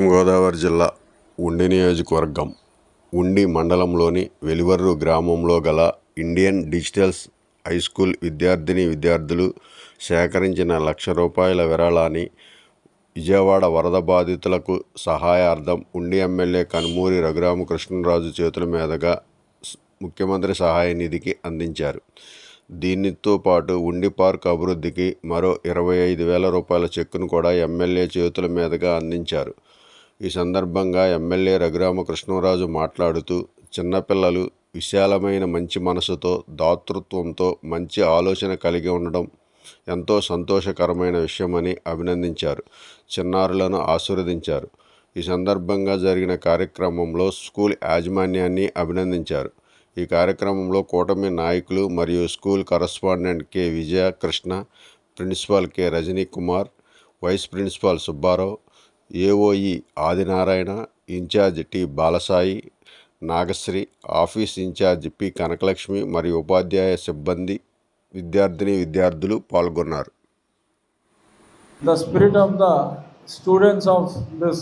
గోదావరి జిల్లా ఉండి నియోజకవర్గం ఉండి మండలంలోని వెలివర్రు గ్రామంలో గల ఇండియన్ డిజిటల్ హై స్కూల్ విద్యార్థులు సేకరించిన ₹1,00,000 విరాళాన్ని విజయవాడ వరద బాధితులకు సహాయార్థం ఉండి ఎమ్మెల్యే కనుమూరి రఘురామకృష్ణంరాజు చేతుల మీదుగా ముఖ్యమంత్రి సహాయ నిధికి అందించారు. దీనితో పాటు ఉండి పార్క్ అభివృద్ధికి మరో ₹25,000 చెక్కును కూడా ఎమ్మెల్యే చేతుల మీదుగా అందించారు. ఈ సందర్భంగా ఎమ్మెల్యే రఘురామకృష్ణంరాజు మాట్లాడుతూ, చిన్నపిల్లలు విశాలమైన మంచి మనసుతో, దాతృత్వంతో మంచి ఆలోచన కలిగి ఉండడం ఎంతో సంతోషకరమైన విషయమని అభినందించారు. చిన్నారులను ఆశీర్వదించారు. ఈ సందర్భంగా జరిగిన కార్యక్రమంలో స్కూల్ యాజమాన్యాన్ని అభినందించారు. ఈ కార్యక్రమంలో కూటమి నాయకులు మరియు school correspondent K. Vijayakrishna, principal K. Rajanikumar, vice principal Subbarao, AOE Adinarayana, in charge T. Balasai, Nagasri, office in charge P. Kanakalakshmi మరియు ఉపాధ్యాయ సిబ్బంది, విద్యార్థులు పాల్గొన్నారు. The spirit of the students of this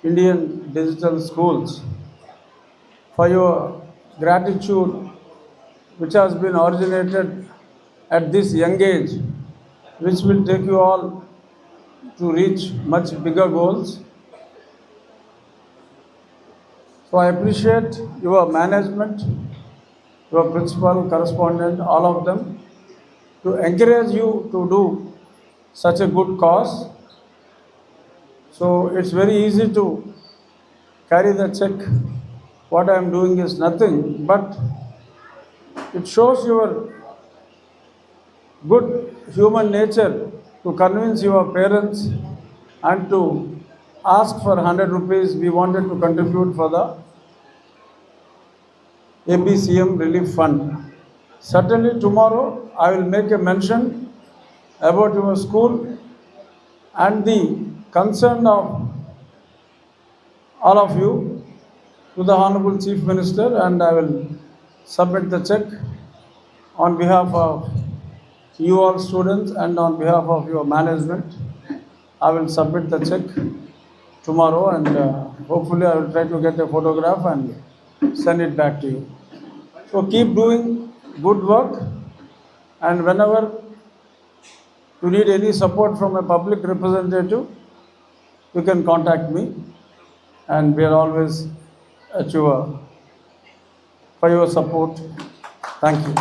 Indian digital schools, for your gratitude which has been originated at this young age, which will take you all to reach much bigger goals. So I appreciate your management, your principal, correspondent, all of them, to encourage you to do such a good cause. So it's very easy to carry the check. What I am doing is nothing, but it shows your good human nature to convince your parents and to ask for 100 rupees we wanted to contribute for the ABCM Relief Fund. Certainly tomorrow I will make a mention about your school and the concern of all of you to the Honorable Chief Minister, and I will submit the check on behalf of you all students and on behalf of your management. I will submit the check tomorrow, and hopefully I will try to get a photograph and send it back to you. So keep doing good work, and whenever you need any support from a public representative, you can contact me, and we are always at for your support. Thank you.